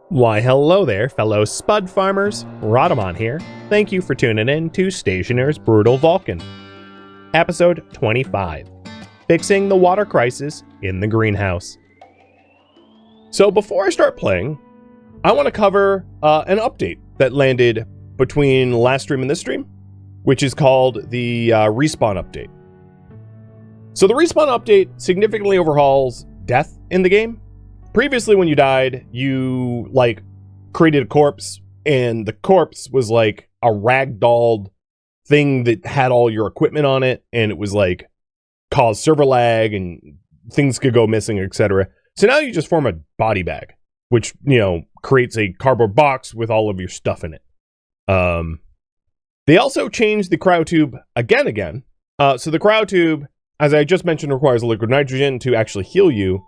Why hello there, fellow spud farmers. Rodamon here. Thank you for tuning in to Stationeers' Brutal Vulcan. Episode 25. Fixing the water crisis in the greenhouse. So before I start playing, I want to cover an update that landed between last stream and this stream, which is called the respawn update. So the respawn update significantly overhauls death in the game. Previously, when you died, you, created a corpse, and the corpse was, a ragdolled thing that had all your equipment on it, and it was, caused server lag, and things could go missing, etc. So now you just form a body bag, which, creates a cardboard box with all of your stuff in it. They also changed the cryotube again. So the cryotube, as I just mentioned, requires liquid nitrogen to actually heal you.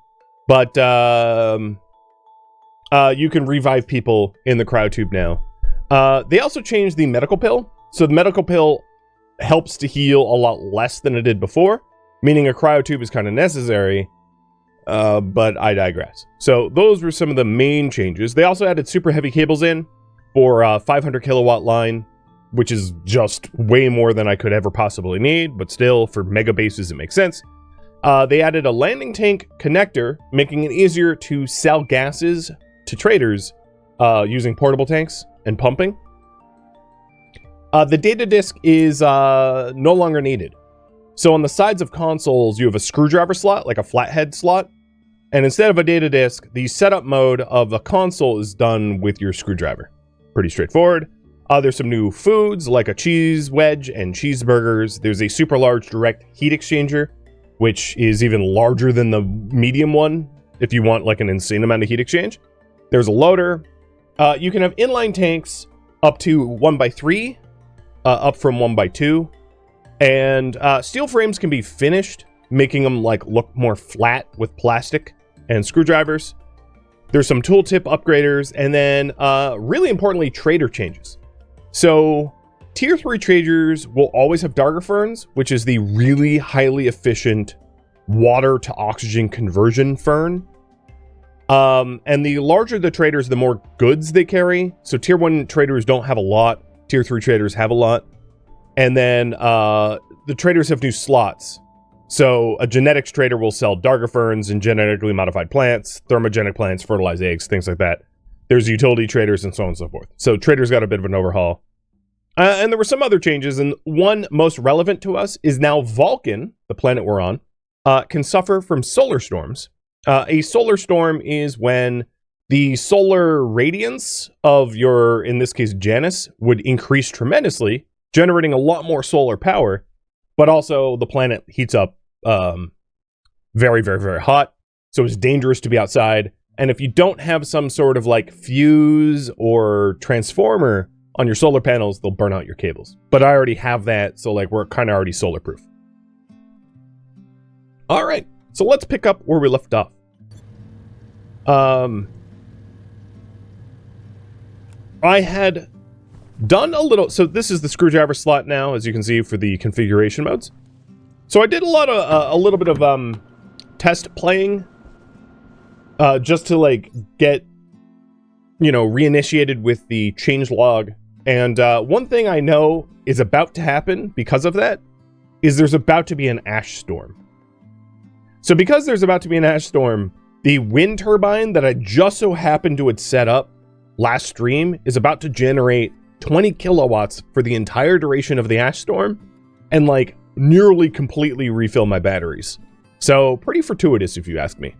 But you can revive people in the cryotube now. They also changed the medical pill. So the medical pill helps to heal a lot less than it did before, meaning a cryotube is kind of necessary, but I digress. So those were some of the main changes. They also added super heavy cables in for a 500 kilowatt line, which is just way more than I could ever possibly need, but still, for mega bases, it makes sense. They added a landing tank connector, making it easier to sell gases to traders using portable tanks and pumping. The data disk is no longer needed. So on the sides of consoles, you have a screwdriver slot, like a flathead slot. And instead of a data disk, the setup mode of the console is done with your screwdriver. Pretty straightforward. There's some new foods, like a cheese wedge and cheeseburgers. There's a super large direct heat exchanger, which is even larger than the medium one, if you want an insane amount of heat exchange. There's a loader. You can have inline tanks up to 1x3, up from 1x2. And steel frames can be finished, making them look more flat with plastic and screwdrivers. There's some tooltip upgraders, and then really importantly, trader changes. So Tier 3 traders will always have Darker Ferns, which is the really highly efficient water to oxygen conversion fern. And the larger the traders, the more goods they carry. So Tier 1 traders don't have a lot. Tier 3 traders have a lot. And then the traders have new slots. So a genetics trader will sell Darker Ferns and genetically modified plants, thermogenic plants, fertilized eggs, things like that. There's utility traders and so on and so forth. So traders got a bit of an overhaul. And there were some other changes, and one most relevant to us is now Vulcan, the planet we're on, can suffer from solar storms. A solar storm is when the solar radiance of your, in this case, Janus, would increase tremendously, generating a lot more solar power, but also the planet heats up very, very, very hot, so it's dangerous to be outside. And if you don't have some sort of fuse or transformer on your solar panels, they'll burn out your cables. But I already have that, so we're kind of already solar proof. All right, so let's pick up where we left off. I had done a little, so this is the screwdriver slot now, as you can see, for the configuration modes. So I did a little bit of test playing, just to get, reinitiated with the changelog. And one thing I know is about to happen because of that is there's about to be an ash storm. So because there's about to be an ash storm, the wind turbine that I just so happened to had set up last stream is about to generate 20 kilowatts for the entire duration of the ash storm and nearly completely refill my batteries. So pretty fortuitous if you ask me.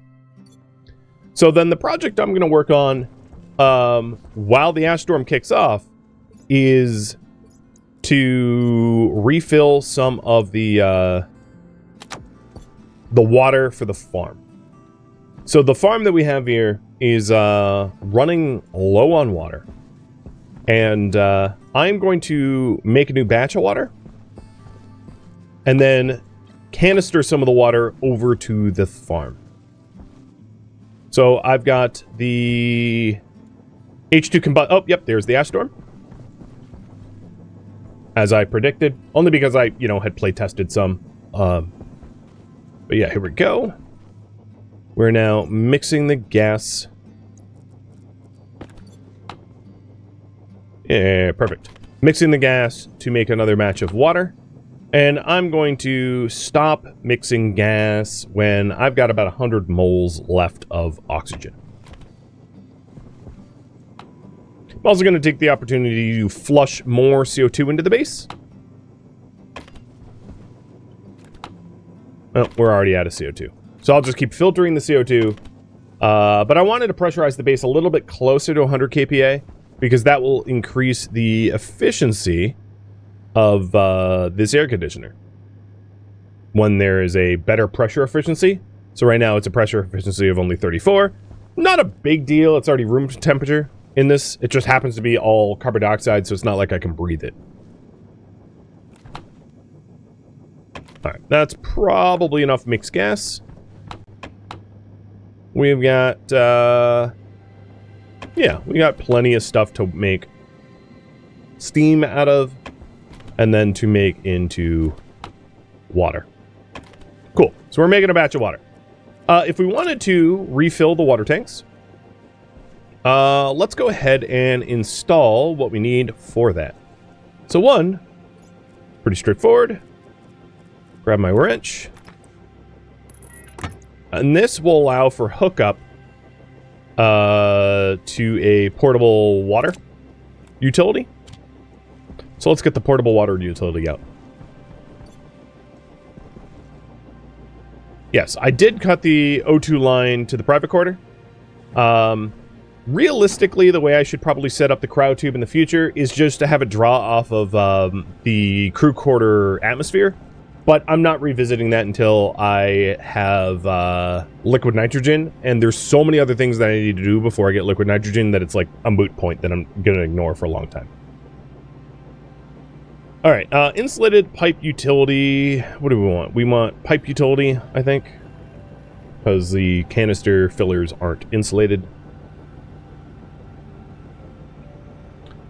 So then the project I'm going to work on while the ash storm kicks off is to refill some of the water for the farm. So the farm that we have here is running low on water. And I'm going to make a new batch of water and then canister some of the water over to the farm. So I've got the H2 combust. Oh, yep, there's the ash storm. As I predicted, only because I, had play tested some. But yeah, here we go. We're now mixing the gas Yeah, perfect. Mixing the gas to make another match of water. And I'm going to stop mixing gas when I've got about 100 moles left of oxygen. I'm also going to take the opportunity to flush more CO2 into the base. Oh, we're already out of CO2. So I'll just keep filtering the CO2. But I wanted to pressurize the base a little bit closer to 100 kPa, because that will increase the efficiency of this air conditioner when there is a better pressure efficiency. So right now it's a pressure efficiency of only 34. Not a big deal. It's already room temperature in this. It just happens to be all carbon dioxide, so it's not like I can breathe it. All right, that's probably enough mixed gas. We've got, yeah, we got plenty of stuff to make steam out of, and then to make into water. Cool. So we're making a batch of water. If we wanted to refill the water tanks, let's go ahead and install what we need for that. So one, pretty straightforward. Grab my wrench. And this will allow for hookup to a portable water utility. So let's get the portable water utility out. Yes, I did cut the O2 line to the private quarter. Realistically, the way I should probably set up the cryo tube in the future is just to have it draw off of the crew quarter atmosphere. But I'm not revisiting that until I have liquid nitrogen, and there's so many other things that I need to do before I get liquid nitrogen that it's like a moot point that I'm going to ignore for a long time. All right, insulated pipe utility. What do we want? We want pipe utility, I think, because the canister fillers aren't insulated.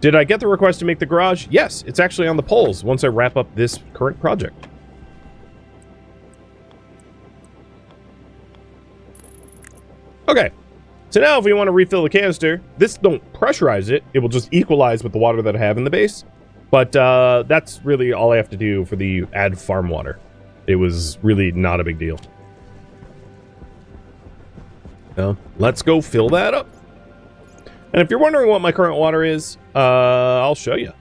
Did I get the request to make the garage? Yes, it's actually on the polls once I wrap up this current project. Okay, so now if we want to refill the canister, this don't pressurize it. It will just equalize with the water that I have in the base. But that's really all I have to do for the add farm water. It was really not a big deal. So let's go fill that up. And if you're wondering what my current water is, I'll show you.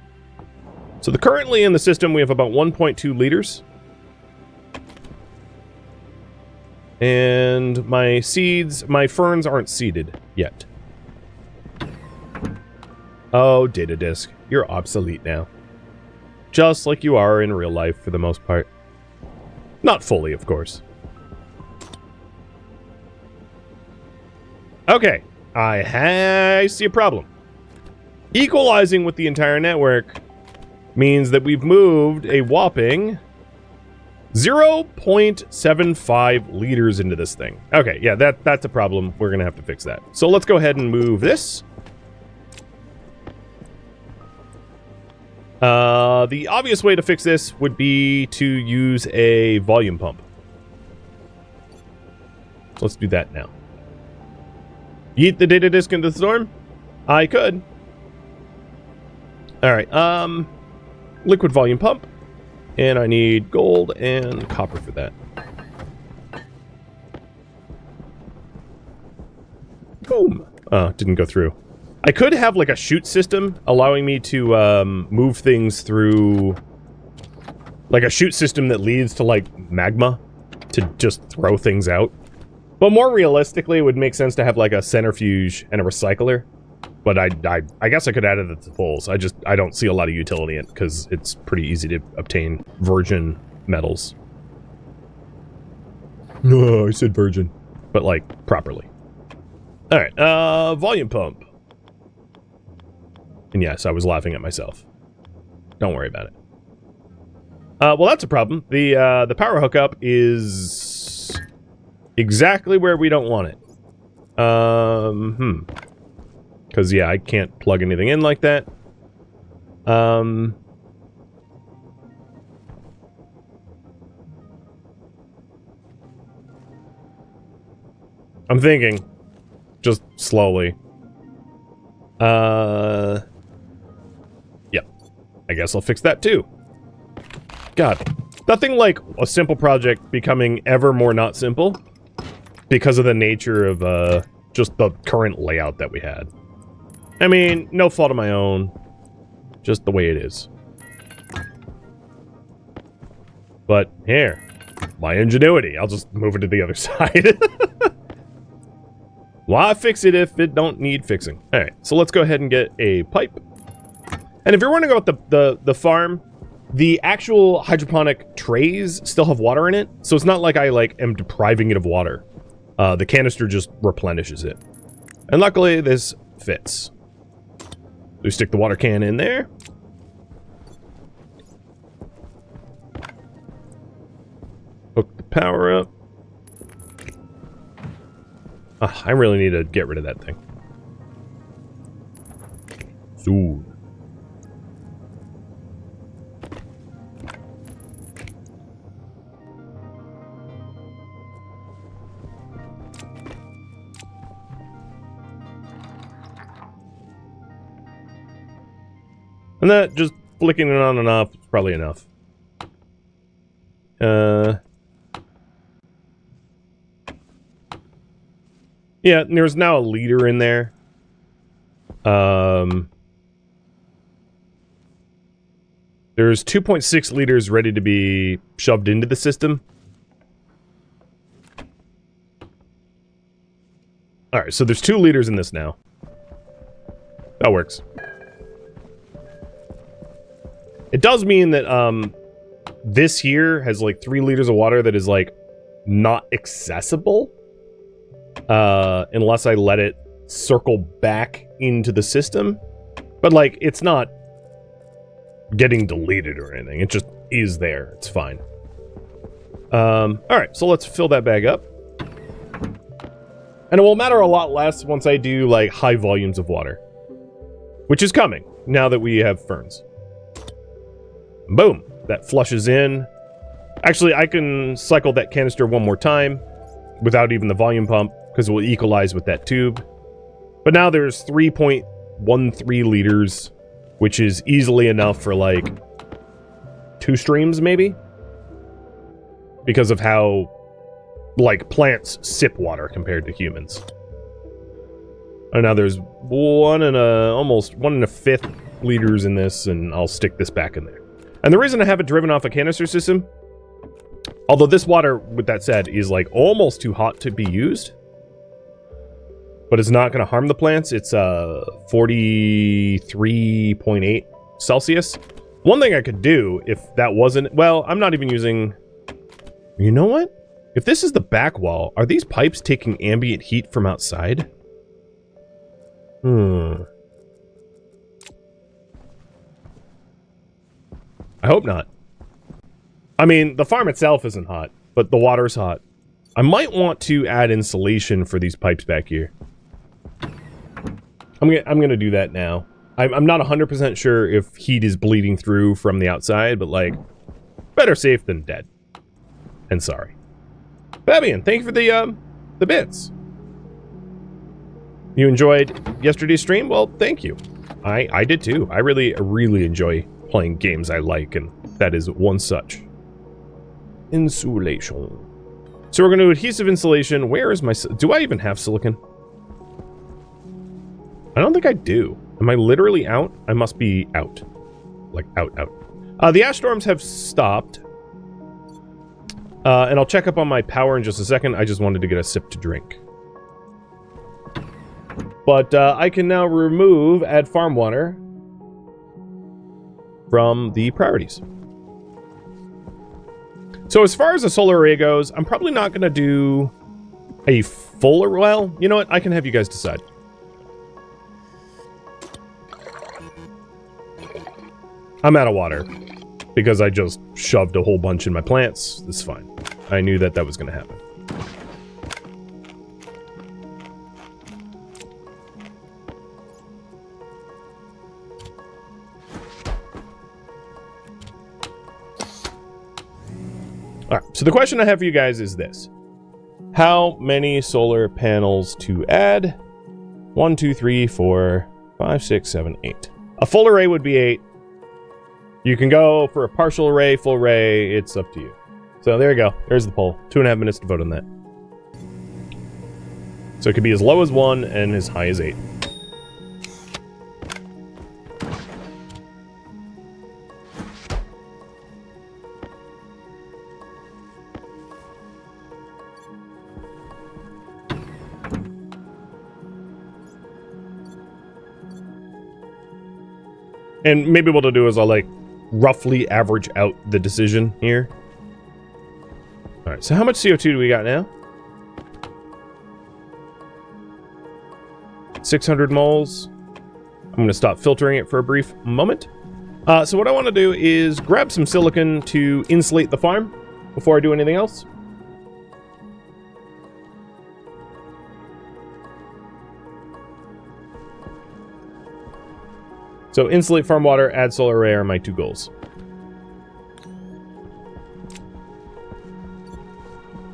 So currently in the system, we have about 1.2 liters. And my seeds, my ferns aren't seeded yet. Oh, data disk, you're obsolete now. Just like you are in real life for the most part. Not fully, of course. Okay, I see a problem. Equalizing with the entire network means that we've moved a whopping 0.75 liters into this thing. Okay, yeah, that's a problem. We're gonna have to fix that. So let's go ahead and move this. The obvious way to fix this would be to use a volume pump. So let's do that now. Yeet the data disk into the storm? I could. Alright, liquid volume pump. And I need gold and copper for that. Boom. Oh, didn't go through. I could have like a chute system allowing me to move things through, like a chute system that leads to like magma to just throw things out. But more realistically, it would make sense to have like a centrifuge and a recycler. But I guess I could add it to poles. I don't see a lot of utility in it because it's pretty easy to obtain virgin metals. No, I said virgin, but like properly. All right, volume pump. And yes, I was laughing at myself. Don't worry about it. Well, that's a problem. The power hookup is exactly where we don't want it. Because, yeah, I can't plug anything in like that. I'm thinking. Just slowly. I guess I'll fix that too. God, nothing like a simple project becoming ever more not simple because of the nature of just the current layout that we had. I mean, no fault of my own, just the way it is. But here, my ingenuity. I'll just move it to the other side. Why fix it if it don't need fixing? All right, so let's go ahead and get a pipe. And if you're wondering about the farm, the actual hydroponic trays still have water in it, so it's not like I am depriving it of water. The canister just replenishes it. And luckily, this fits. We stick the water can in there. Hook the power up. I really need to get rid of that thing. Soon. And that, just flicking it on and off, is probably enough. Yeah, there's now a liter in there. There's 2.6 liters ready to be shoved into the system. Alright, so there's 2 liters in this now. That works. It does mean that, this here has, 3 liters of water that is, not accessible. Unless I let it circle back into the system. But, it's not getting deleted or anything. It just is there. It's fine. Alright, so let's fill that bag up. And it will matter a lot less once I do, high volumes of water. Which is coming, now that we have ferns. Boom. That flushes in. Actually, I can cycle that canister one more time without even the volume pump, because it will equalize with that tube. But now there's 3.13 liters, which is easily enough for, 2 streams, maybe? Because of how, plants sip water compared to humans. And now there's almost 1 1/5 liters in this, and I'll stick this back in there. And the reason I have it driven off a canister system, although this water, with that said, is almost too hot to be used, but it's not going to harm the plants. It's 43.8 Celsius. One thing I could do if that wasn't, well, I'm not even using, you know what? If this is the back wall, are these pipes taking ambient heat from outside? I hope not. I mean, the farm itself isn't hot, but the water's hot. I might want to add insulation for these pipes back here. I'm gonna do that now. I'm not 100% sure if heat is bleeding through from the outside, but better safe than dead. And sorry. Fabian, thank you for the bits. You enjoyed yesterday's stream? Well, thank you. I did too. I really enjoy playing games I like, and that is one such. Insulation. So we're going to do adhesive insulation. Where is my... Do I even have silicon? I don't think I do. Am I literally out? I must be out. Out. The ash storms have stopped. And I'll check up on my power in just a second. I just wanted to get a sip to drink. But I can now add farm water from the priorities. So as far as the solar array goes, I'm probably not going to do a full... Well, you know what? I can have you guys decide. I'm out of water because I just shoved a whole bunch in my plants. It's fine. I knew that was going to happen. Alright, so the question I have for you guys is this. How many solar panels to add? 1, 2, 3, 4, 5, 6, 7, 8. A full array would be 8. You can go for a partial array, full array, it's up to you. So there you go. There's the poll. 2.5 minutes to vote on that. So it could be as low as 1 and as high as 8. And maybe what I'll do is I'll like roughly average out the decision here. All right, so how much CO2 do we got now? 600 moles. I'm going to stop filtering it for a brief moment. So what I want to do is grab some silicon to insulate the farm before I do anything else. So insulate farm water, add solar array are my 2 goals.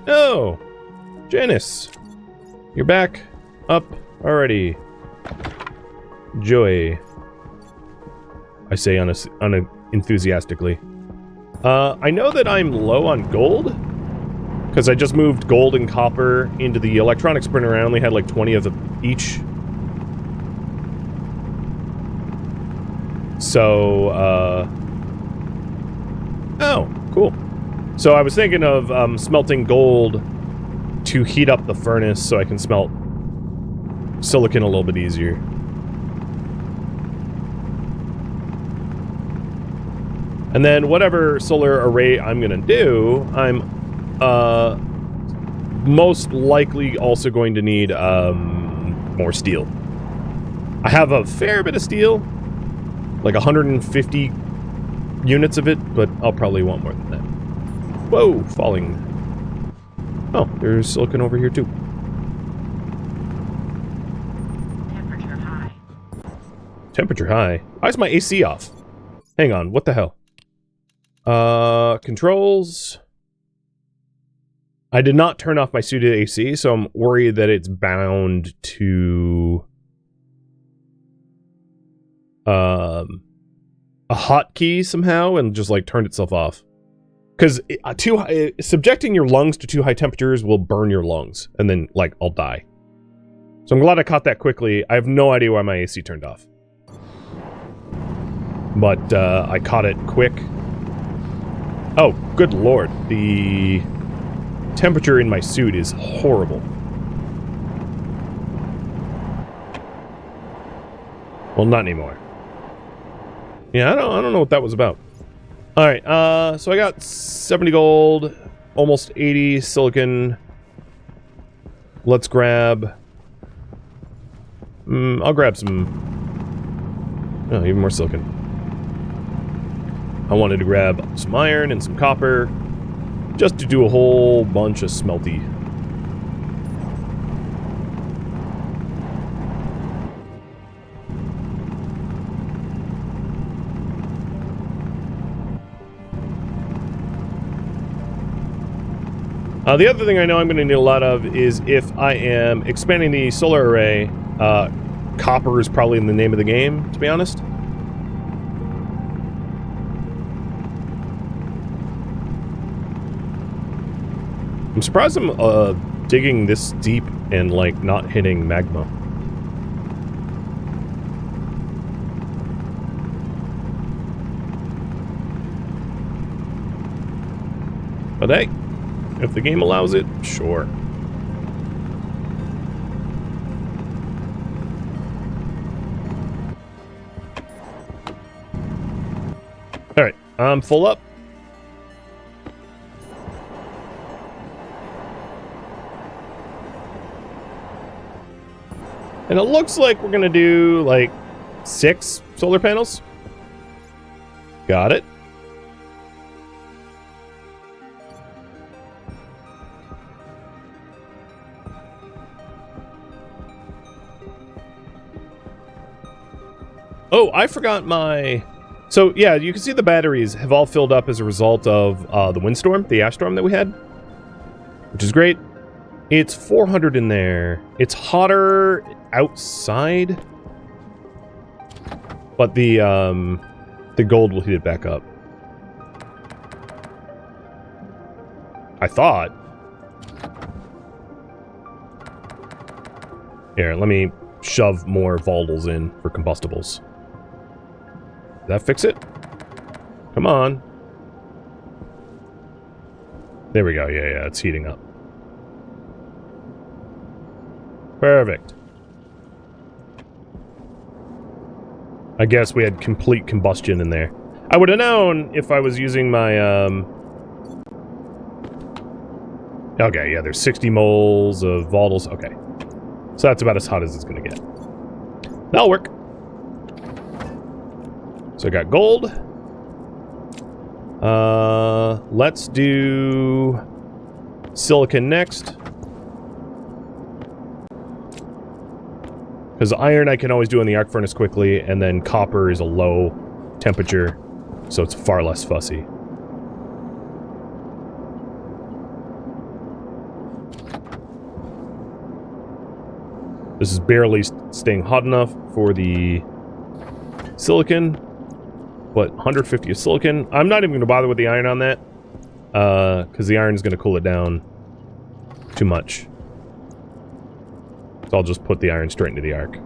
Oh, Janice, you're back up already. Joy, I say enthusiastically. I know that I'm low on gold because I just moved gold and copper into the electronics printer. I only had like 20 of them each. So, oh, cool. So I was thinking of smelting gold to heat up the furnace so I can smelt silicon a little bit easier. And then whatever solar array I'm gonna do, I'm most likely also going to need more steel. I have a fair bit of steel, like 150 units of it, but I'll probably want more than that. Whoa, falling. Oh, there's silicon over here too. Temperature high. Temperature high? Why is my AC off? Hang on, what the hell? Controls. I did not turn off my suited AC, so I'm worried that it's bound to a hotkey somehow and just like turned itself off. Because subjecting your lungs to too high temperatures will burn your lungs, and then like I'll die. So I'm glad I caught that quickly. I have no idea why my AC turned off, but I caught it quick. Oh, good lord, the temperature in my suit is horrible. Well, not anymore. Yeah, I don't know what that was about. All right, so I got 70 gold, almost 80 silicon. Let's grab. I'll grab some. Oh, even more silicon. I wanted to grab some iron and some copper, just to do a whole bunch of smelty. The other thing I know I'm going to need a lot of is if I am expanding the solar array, copper is probably in the name of the game, to be honest. I'm surprised I'm digging this deep and like not hitting magma. But hey, if the game allows it, sure. Alright, I'm full up. And it looks like we're gonna do like 6 solar panels. Got it. Oh, I forgot my... So, yeah, you can see the batteries have all filled up as a result of the windstorm, the ash storm that we had. Which is great. It's 400 in there. It's hotter outside. But the The gold will heat it back up. I thought. Here, let me shove more volatils in for combustibles. Did that fix it? Come on. There we go. Yeah, it's heating up. Perfect. I guess we had complete combustion in there. I would have known if I was using my, Okay, yeah, there's 60 moles of volatiles. Okay. So that's about as hot as it's gonna get. That'll work. So I got gold. Let's do silicon next. Because iron I can always do in the arc furnace quickly, and then copper is a low temperature, so it's far less fussy. This is barely staying hot enough for the silicon, but 150 of silicon. I'm not even going to bother with the iron on that, because the iron is going to cool it down too much. So I'll just put the iron straight into the arc.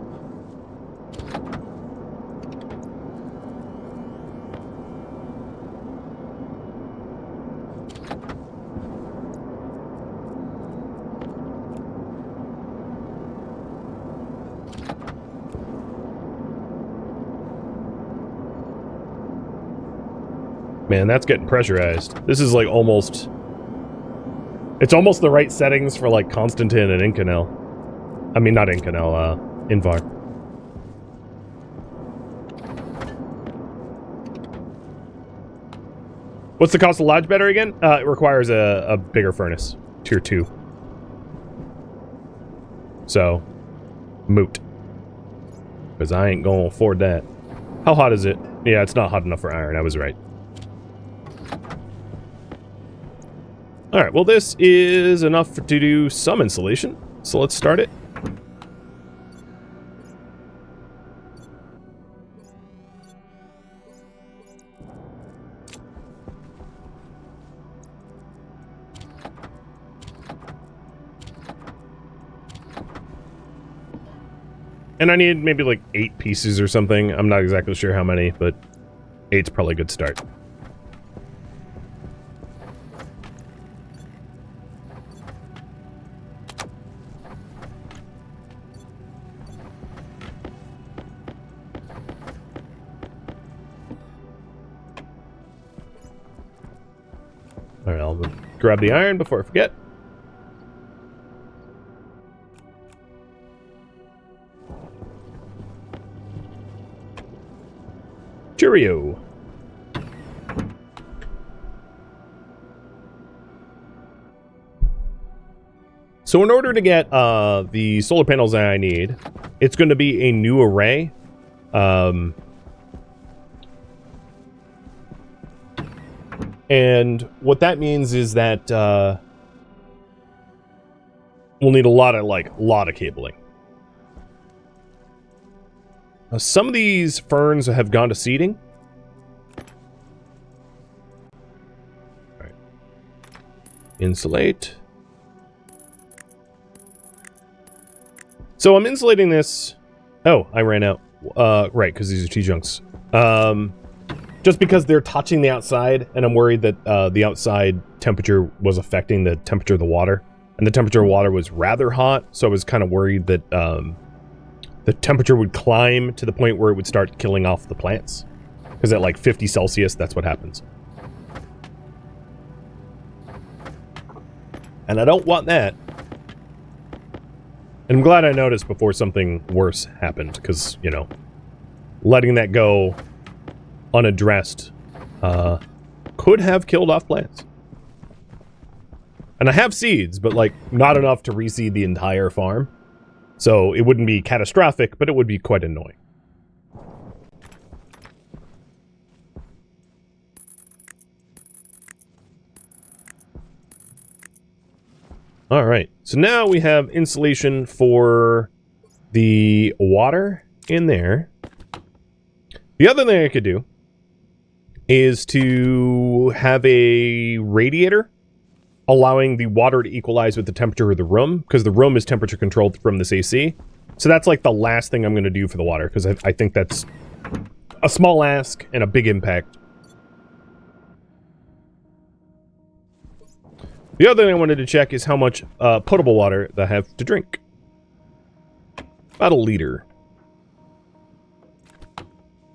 Man, that's getting pressurized. This is like almost... It's almost the right settings for like Constantin and Inconel. I mean, not Inconel, Invar. What's the cost of Lodge better again? It requires a bigger furnace. Tier 2. So, moot. Because I ain't gonna afford that. How hot is it? Yeah, it's not hot enough for iron. I was right. Alright, well this is enough to do some insulation. So let's start it. And I need maybe like 8 pieces or something. I'm not exactly sure how many, but 8's probably a good start. Alright, I'll grab the iron before I forget. Cheerio. So in order to get the solar panels that I need, it's going to be a new array. And what that means is that we'll need a lot of cabling. Some of these ferns have gone to seeding. All right. Insulate. So I'm insulating this. Oh, I ran out. Right, because these are T-junks. Just because they're touching the outside, and I'm worried that the outside temperature was affecting the temperature of the water. And the temperature of water was rather hot, so I was kind of worried that the temperature would climb to the point where it would start killing off the plants. Because at like 50 Celsius, that's what happens. And I don't want that. And I'm glad I noticed before something worse happened, because, you know, letting that go unaddressed could have killed off plants. And I have seeds, but, like, not enough to reseed the entire farm. So it wouldn't be catastrophic, but it would be quite annoying. All right, so now we have insulation for the water in there. The other thing I could do is to have a radiator allowing the water to equalize with the temperature of the room, because the room is temperature controlled from this AC. So that's like the last thing I'm going to do for the water, because I think that's a small ask and a big impact. The other thing I wanted to check is how much potable water that I have to drink. About a liter.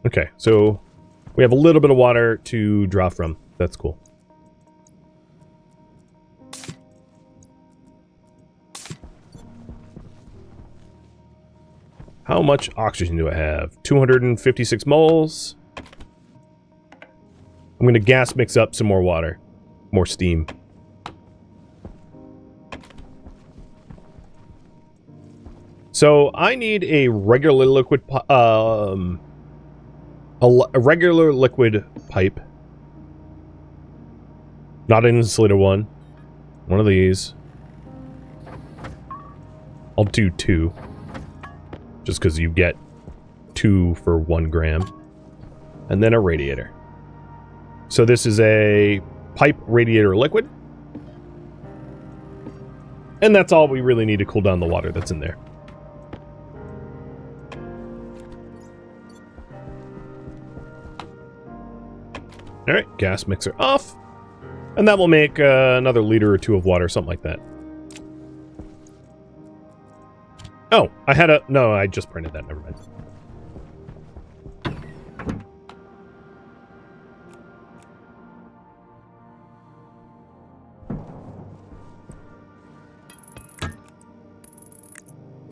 Okay, so we have a little bit of water to draw from. That's cool. How much oxygen do I have? 256 moles. I'm going to gas mix up some more water. More steam. So I need a regular liquid, a regular liquid pipe. Not an insulated one. One of these. I'll do 2. Just because you get 2 for 1 gram. And then a radiator. So this is a pipe radiator liquid. And that's all we really need to cool down the water that's in there. Alright, gas mixer off. And that will make another liter or 2 of water, something like that. Oh, I had a... No, I just printed that, never mind.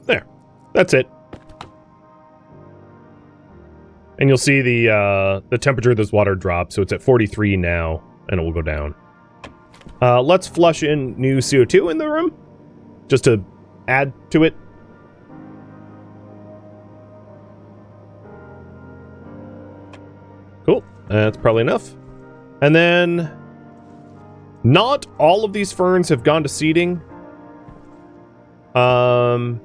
There. That's it. And you'll see the temperature of this water drop, so it's at 43 now, and it will go down. Let's flush in new CO2 in the room, just to add to it. Cool, that's probably enough. And then, not all of these ferns have gone to seeding. So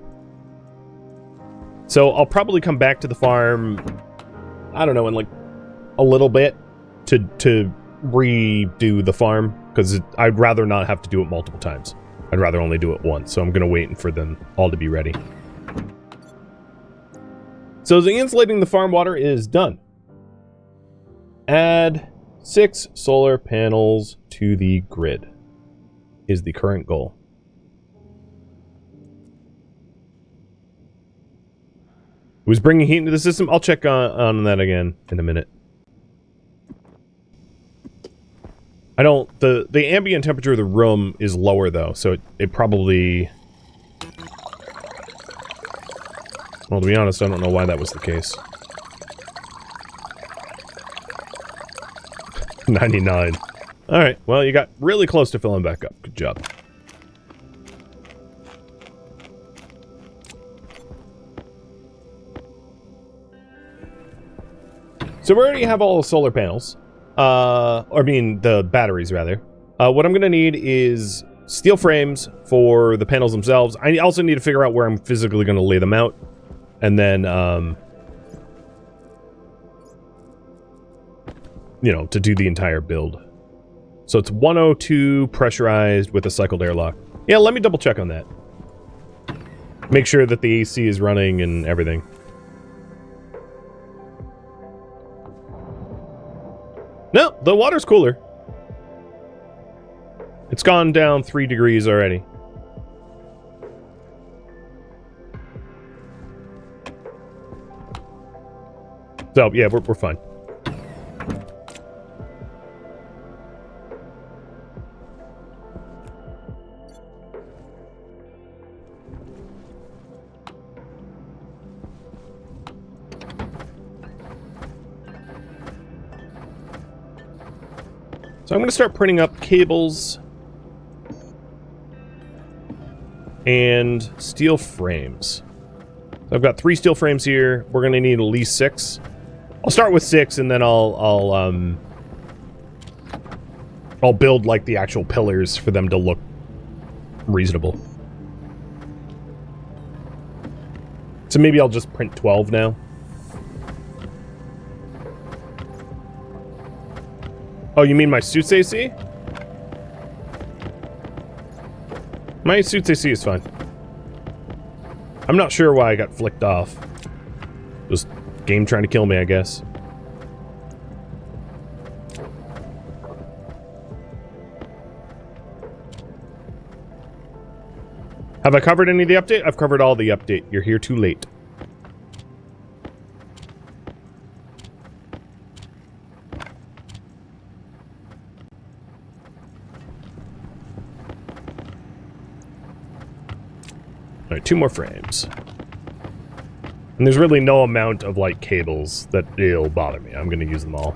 I'll probably come back to the farm, I don't know, in like a little bit to redo the farm, because I'd rather not have to do it multiple times. I'd rather only do it once, so I'm going to wait for them all to be ready. So the insulating the farm water is done. Add 6 solar panels to the grid is the current goal. Was bringing heat into the system? I'll check on that again in a minute. I don't... The ambient temperature of the room is lower, though, so it probably... Well, to be honest, I don't know why that was the case. 99. Alright, well, you got really close to filling back up. Good job. So we already have all the solar panels. Or I mean, the batteries, rather. What I'm going to need is steel frames for the panels themselves. I also need to figure out where I'm physically going to lay them out. And then, you know, to do the entire build. So it's 102 pressurized with a cycled airlock. Yeah, let me double check on that. Make sure that the AC is running and everything. No, the water's cooler. It's gone down 3 degrees already. So, yeah, we're fine. So I'm going to start printing up cables and steel frames. So I've got 3 steel frames here. We're going to need at least 6. I'll start with 6, and then I'll build like the actual pillars for them to look reasonable. So maybe I'll just print 12 now. Oh, you mean my suit's AC? My suit's AC is fine. I'm not sure why I got flicked off. Just game trying to kill me, I guess. Have I covered any of the update? I've covered all the update. You're here too late. Alright, 2 more frames. And there's really no amount of, like, cables that it'll bother me. I'm gonna use them all.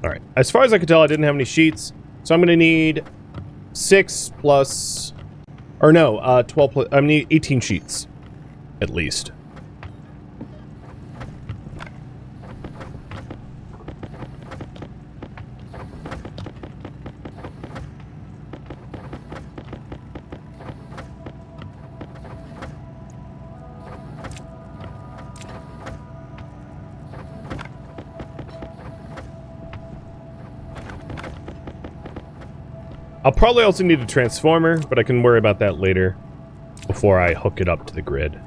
Alright, as far as I could tell, I didn't have any sheets. So I'm gonna need 6 plus... Or no, 12 plus... I'm gonna need 18 sheets. At least. I'll probably also need a transformer, but I can worry about that later before I hook it up to the grid.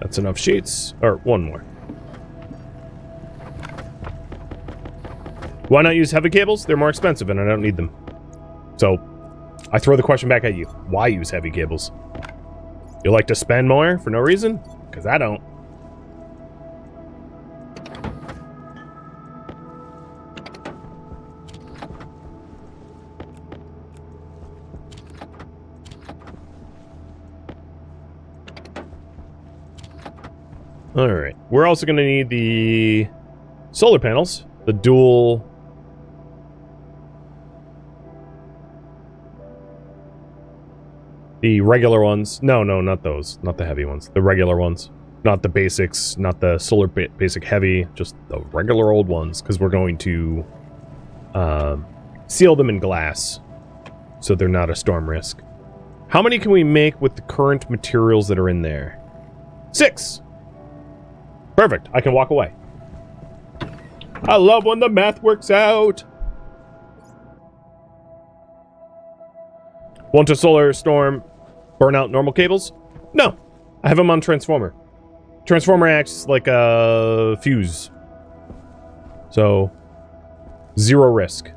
That's enough sheets. Or one more. Why not use heavy cables? They're more expensive and I don't need them. So, I throw the question back at you. Why use heavy cables? You like to spend more for no reason? Because I don't. Alright, we're also going to need the solar panels, the dual... The regular ones. No, not those. Not the heavy ones. The regular ones. Not the basics, not the solar basic heavy, just the regular old ones, because we're going to seal them in glass so they're not a storm risk. How many can we make with the current materials that are in there? 6! Perfect. I can walk away. I love when the math works out. Want a solar storm burn out normal cables? No. I have them on transformer. Transformer acts like a fuse. So, 0 risk.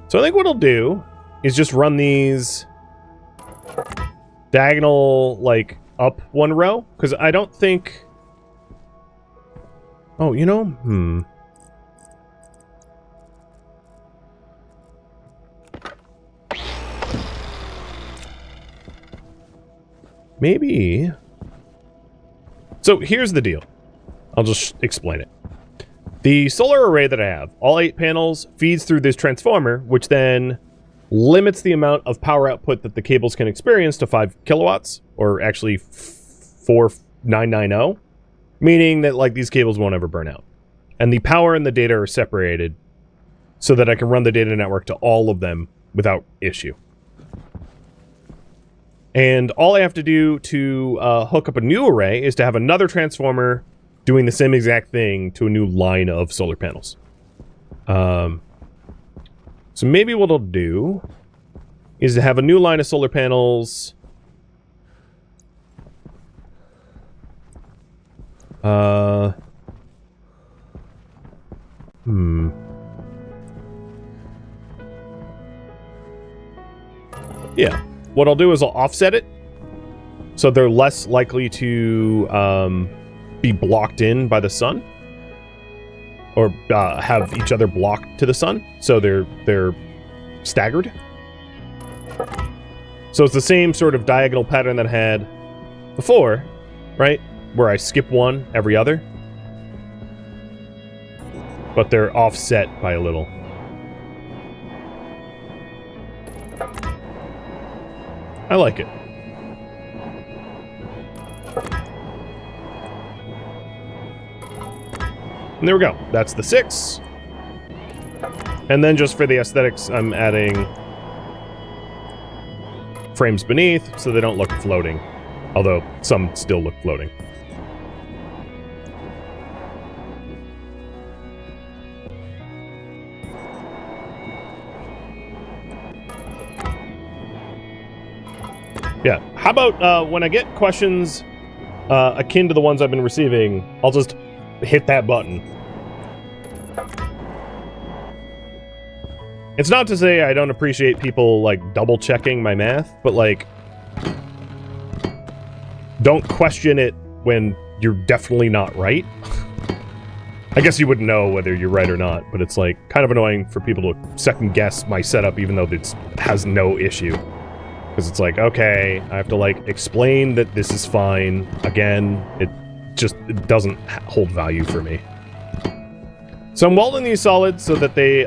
So I think what I'll do is just run these diagonal, like, up 1 row, because I don't think... Oh, you know, maybe... So, here's the deal. I'll just explain it. The solar array that I have, all 8 panels, feeds through this transformer, which then limits the amount of power output that the cables can experience to 5 kilowatts, or actually 4990, meaning that, like, these cables won't ever burn out. And the power and the data are separated so that I can run the data network to all of them without issue. And all I have to do to hook up a new array is to have another transformer doing the same exact thing to a new line of solar panels. So maybe what I'll do is to have a new line of solar panels. Yeah. What I'll do is I'll offset it so they're less likely to be blocked in by the sun, or have each other blocked to the sun, so they're staggered. So it's the same sort of diagonal pattern that I had before, right? Where I skip one every other, but they're offset by a little. I like it. And there we go. That's the 6. And then just for the aesthetics, I'm adding frames beneath so they don't look floating. Although some still look floating. Yeah. How about when I get questions akin to the ones I've been receiving, I'll just hit that button. It's not to say I don't appreciate people, like, double-checking my math, but, like, don't question it when you're definitely not right. I guess you wouldn't know whether you're right or not, but it's, like, kind of annoying for people to second-guess my setup even though it has no issue. Because it's like, okay, I have to, like, explain that this is fine. Again, it doesn't hold value for me. So I'm welding these solid so that they,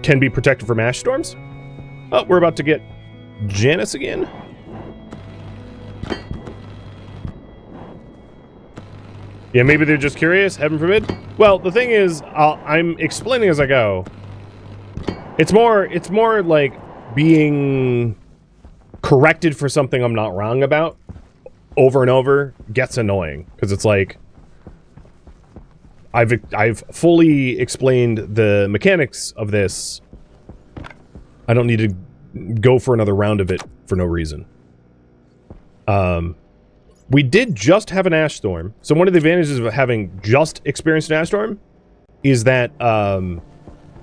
can be protected from ash storms. Oh, we're about to get Janice again. Yeah, maybe they're just curious, heaven forbid. Well, the thing is, I'm explaining as I go. It's more like being corrected for something I'm not wrong about over and over gets annoying, because it's like I've fully explained the mechanics of this. I don't need to go for another round of it for no reason. We did just have an ash storm. So one of the advantages of having just experienced an ash storm is that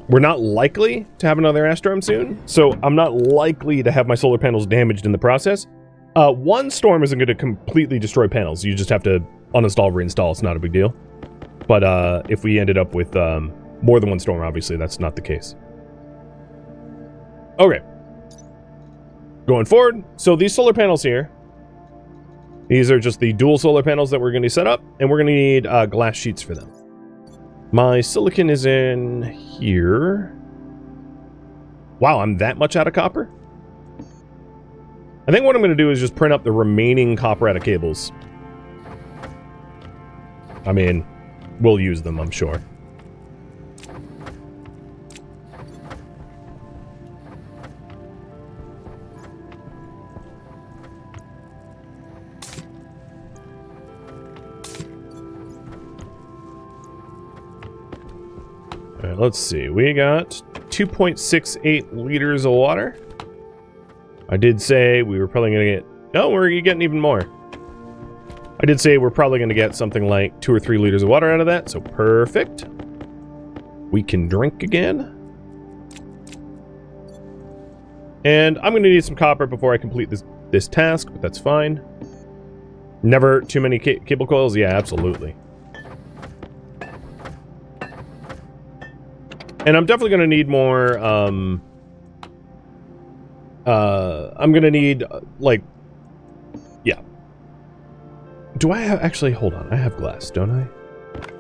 we're not likely to have another ash storm soon. So I'm not likely to have my solar panels damaged in the process. One storm isn't going to completely destroy panels. You just have to uninstall, reinstall. It's not a big deal. But if we ended up with more than one storm, obviously that's not the case. Okay. Going forward, so these solar panels here, these are just the dual solar panels that we're going to set up, and we're going to need glass sheets for them. My silicon is in here. Wow, I'm that much out of copper? I think what I'm going to do is just print up the remaining copper out of cables. I mean, we'll use them, I'm sure. Alright, let's see. We got 2.68 liters of water. I did say we were probably going to get... No, we're getting even more. I did say we're probably going to get something like 2 or 3 liters of water out of that, so perfect. We can drink again. And I'm going to need some copper before I complete this task, but that's fine. Never too many cable coils? Yeah, absolutely. And I'm definitely going to need more, I'm going to need, like, yeah. Do I have, actually, hold on. I have glass, don't I?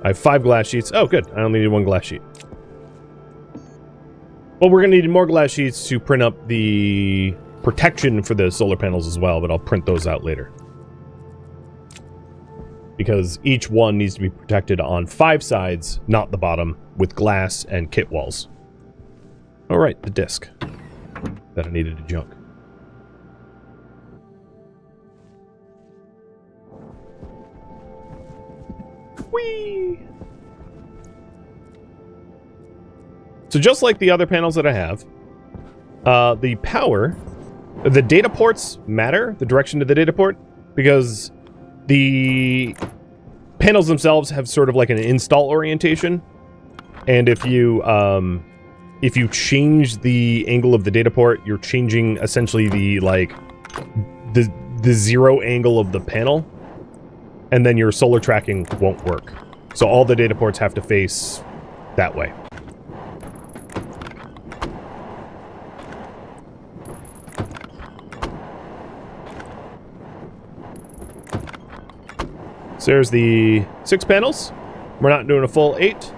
I have 5 glass sheets. Oh, good. I only need 1 glass sheet. Well, we're going to need more glass sheets to print up the protection for the solar panels as well, but I'll print those out later. Because each one needs to be protected on 5 sides, not the bottom, with glass and kit walls. Alright, the disc that I needed to junk. Whee! So just like the other panels that I have, the power, the data ports matter, the direction to the data port, because the panels themselves have sort of like an install orientation, and if you change the angle of the data port, you're changing essentially the the zero angle of the panel, and then your solar tracking won't work. So all the data ports have to face that way. So there's the 6 panels. We're not doing a full 8.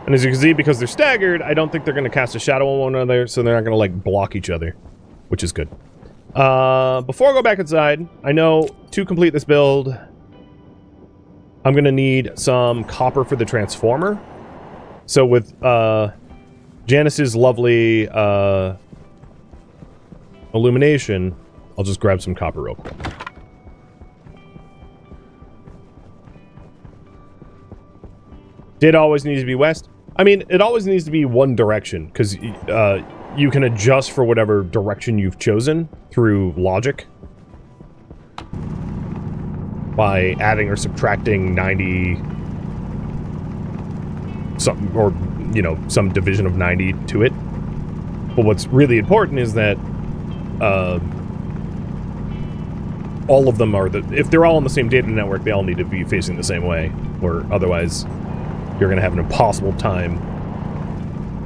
And as you can see, because they're staggered, I don't think they're going to cast a shadow on one another, so they're not going to, like, block each other, which is good. Before I go back inside, I know to complete this build, I'm going to need some copper for the transformer. So with Janice's lovely illumination, I'll just grab some copper real quick. Did always need to be west? I mean, it always needs to be one direction, because you can adjust for whatever direction you've chosen through logic. By adding or subtracting 90... something, or, you know, some division of 90 to it. But what's really important is that all of them are if they're all on the same data network, they all need to be facing the same way, or otherwise you're going to have an impossible time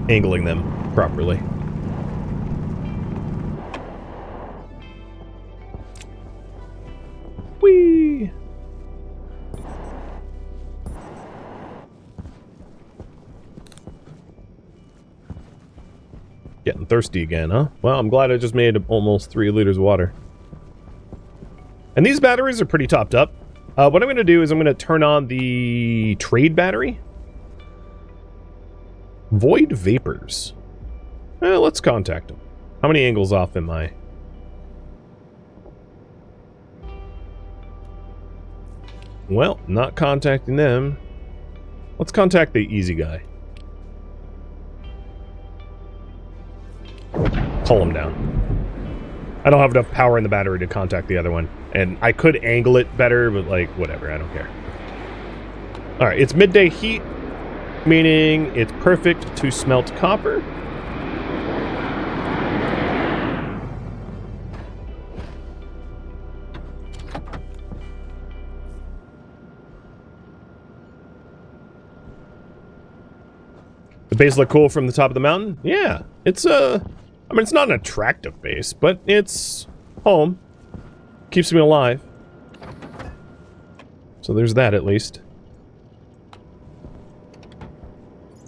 angling them properly. Whee! Getting thirsty again, huh? Well, I'm glad I just made almost 3 liters of water. And these batteries are pretty topped up. What I'm going to do is I'm going to turn on the trade battery. Void vapors. Well, let's contact them. How many angles off am I? Well, not contacting them. Let's contact the easy guy. Pull him down. I don't have enough power in the battery to contact the other one. And I could angle it better, but like, whatever, I don't care. Alright, it's midday heat, meaning it's perfect to smelt copper. The base look cool from the top of the mountain? Yeah, it's I mean, it's not an attractive base, but it's home. Keeps me alive. So there's that, at least.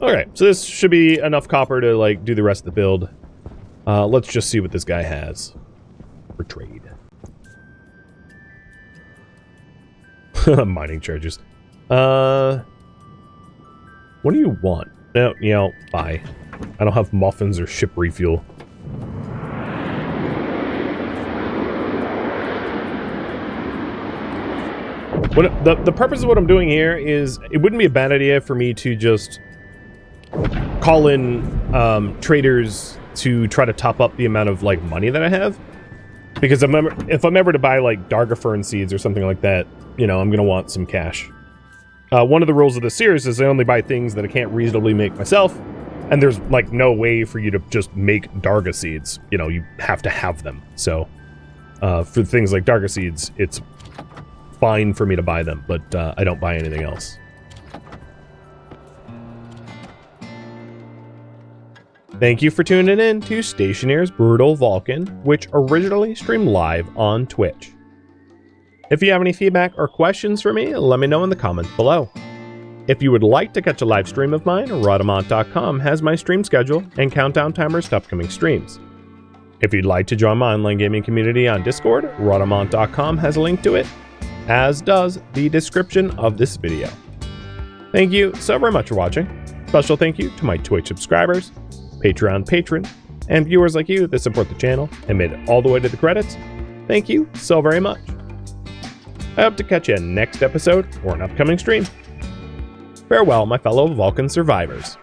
Alright, so this should be enough copper to, like, do the rest of the build. Let's just see what this guy has for trade. Mining charges. What do you want? No, you know, bye. I don't have muffins or ship refuel. What, the purpose of what I'm doing here is, it wouldn't be a bad idea for me to just call in traders to try to top up the amount of, like, money that I have. Because if I'm ever to buy, like, Dargafern seeds or something like that, you know, I'm going to want some cash. One of the rules of this series is I only buy things that I can't reasonably make myself. And there's, like, no way for you to just make Darga seeds. You know, you have to have them. So, for things like Darga seeds, it's fine for me to buy them, but I don't buy anything else. Thank you for tuning in to Stationeer's Brutal Vulcan, which originally streamed live on Twitch. If you have any feedback or questions for me, let me know in the comments below. If you would like to catch a live stream of mine, Rodamont.com has my stream schedule and countdown timers to upcoming streams. If you'd like to join my online gaming community on Discord, Rodamont.com has a link to it, as does the description of this video. Thank you so very much for watching. Special thank you to my Twitch subscribers, Patreon patrons, and viewers like you that support the channel and made it all the way to the credits. Thank you so very much. I hope to catch you next episode or an upcoming stream. Farewell, my fellow Vulcan survivors.